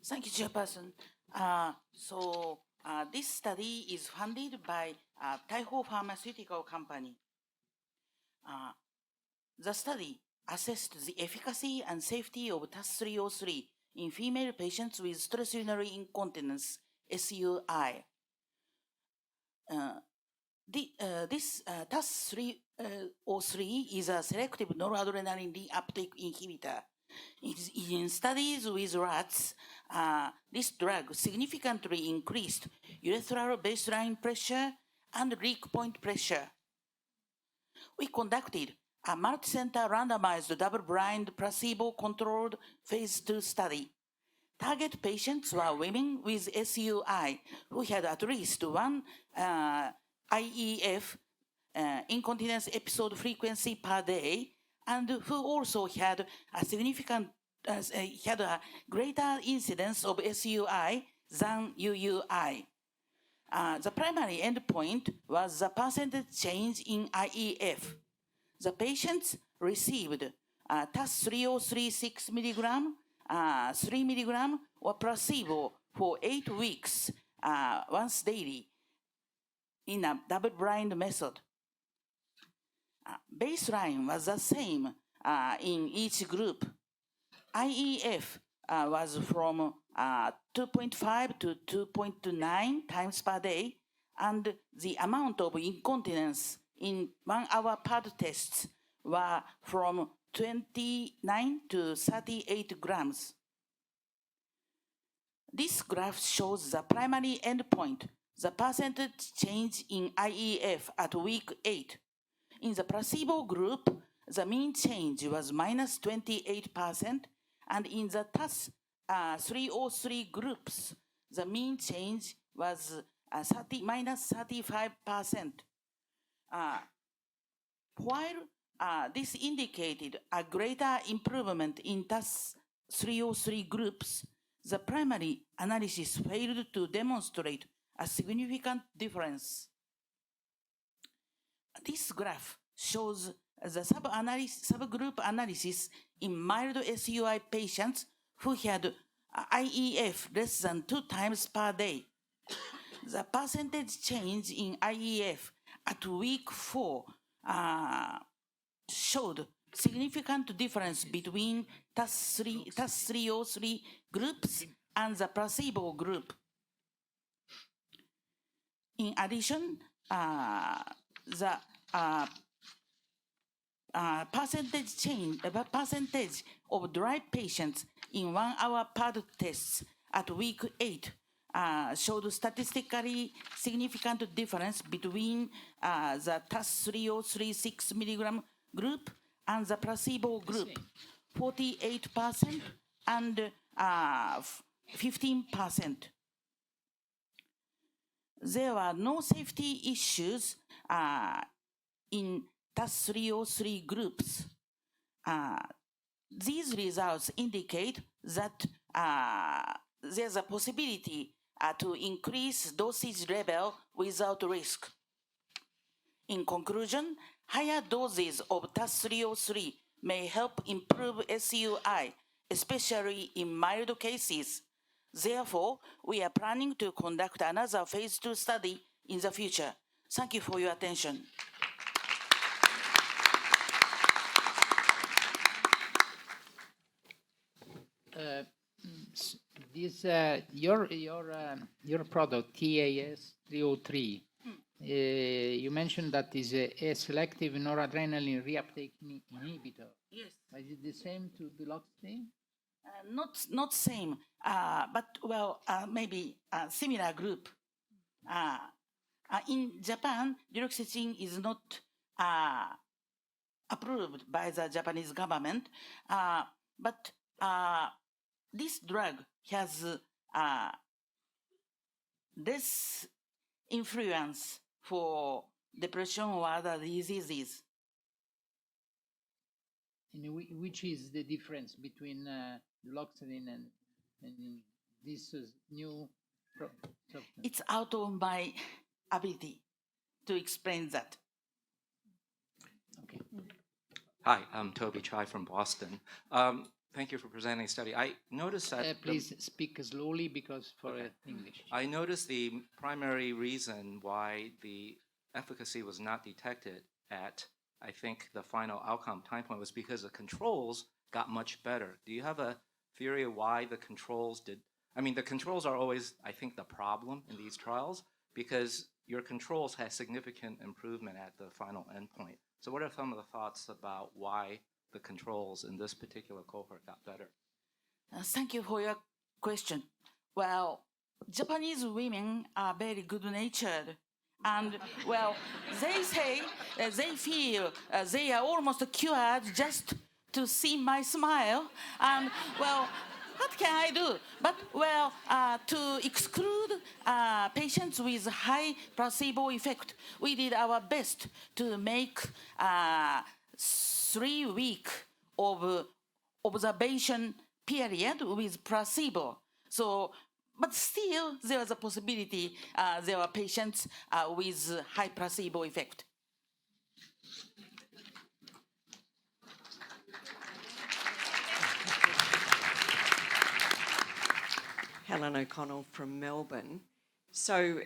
Thank you, Chairperson. This study is funded by Taiho Pharmaceutical Company. The study assessed the efficacy and safety of TAS-303 in female patients with stress urinary incontinence, SUI. This TAS-303 is a selective noradrenaline reuptake inhibitor. In studies with rats, this drug significantly increased urethral baseline pressure and leak point pressure. We conducted a multicenter randomized double-blind placebo-controlled phase 2 study. Target patients were women with SUI who had at least one IEF, incontinence episode frequency per day, and who also had a significant, had a greater incidence of SUI than UUI. The primary endpoint was the percentage change in IEF. The patients received TAS-303 6 milligram, 3 milligram, or placebo for 8 weeks, once daily, in a double-blind method. Baseline was the same in each group. IEF was from 2.5 to 2.9 times per day, and the amount of incontinence in 1 hour pad tests were from 29 to 38 grams. This graph shows the primary endpoint, the percentage change in IEF at week 8. In the placebo group, the mean change was minus 28%, and in the TAS-303 groups, the mean change was minus 35%. While this indicated a greater improvement in TAS-303 groups, the primary analysis failed to demonstrate a significant difference. This graph shows the subgroup analysis in mild SUI patients who had IEF less than 2 times per day. The percentage change in IEF at week 4 showed significant difference between TAS-303 groups and the placebo group. In addition, the percentage of dry patients in 1 hour pad tests at week 8 showed statistically significant difference between the TAS-303 6 milligram group and the placebo group, 48% and 15%. There were no safety issues in TAS-303 groups. These results indicate that there's a possibility to increase dosage level without risk. In conclusion, higher doses of TAS-303 may help improve SUI, especially in mild cases. Therefore, we are planning to conduct another phase 2 study in the future. Thank you for your attention. Your product TAS-303. You mentioned that is a selective noradrenaline reuptake inhibitor. Yes. Is it the same to duloxetine? Not same, but well, maybe a similar group. In Japan, duloxetine is not approved by the Japanese government, but this drug has less influence for depression or other diseases. And which is the difference between duloxetine and this new substance? It's out of my ability to explain that. Okay. Hi, I'm Toby Chai from Boston. thank you for presenting the study. I noticed that Please speak slowly because for English. I noticed the primary reason why the efficacy was not detected at, I think, the final outcome time point was because the controls got much better. Do you have a theory of why the controls did? I mean, the controls are always, I think, the problem in these trials because your controls had significant improvement at the final endpoint. So what are some of the thoughts about why the controls in this particular cohort got better? Thank you for your question. Well, Japanese women are very good-natured. And, well, they say they feel they are almost cured just to see my smile. And, well, what can I do? But, well, to exclude patients with high placebo effect, we did our best to make 3 weeks of observation period with placebo. So, but still, there was a possibility there were patients with high placebo effect. Helen O'Connell from Melbourne. So,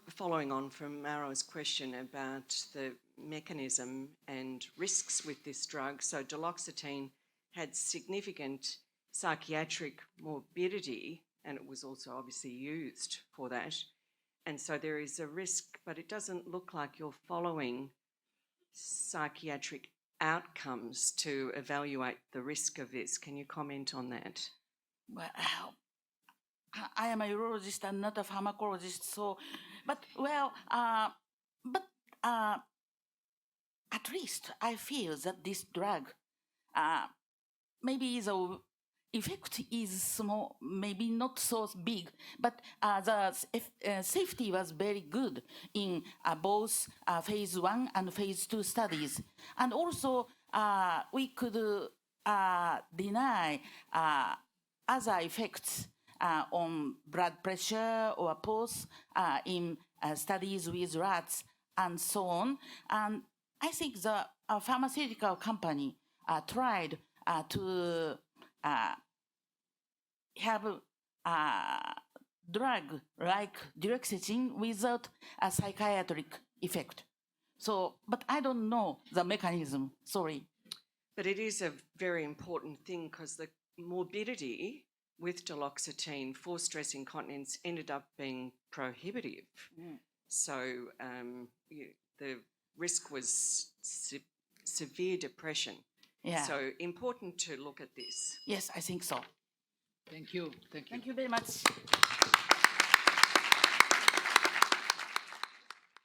following on from Maro's question about the mechanism and risks with this drug, so duloxetine had significant psychiatric morbidity, and it was also obviously used for that. And so there is a risk, but it doesn't look like you're following psychiatric outcomes to evaluate the risk of this. Can you comment on that? Well, I am a urologist and not a pharmacologist, so, but, well, at least I feel that this drug, maybe the effect is small, maybe not so big, but the safety was very good in both phase 1 and phase 2 studies. And also, we could deny other effects on blood pressure or pulse in studies with rats and so on. And I think the pharmaceutical company tried to have a drug like duloxetine without a psychiatric effect. So, but I don't know the mechanism, sorry. But it is a very important thing because the morbidity with duloxetine for stress incontinence ended up being prohibitive. So the risk was severe depression. Yeah. So important to look at this. Yes, I think so. Thank you. Thank you. Thank you very much.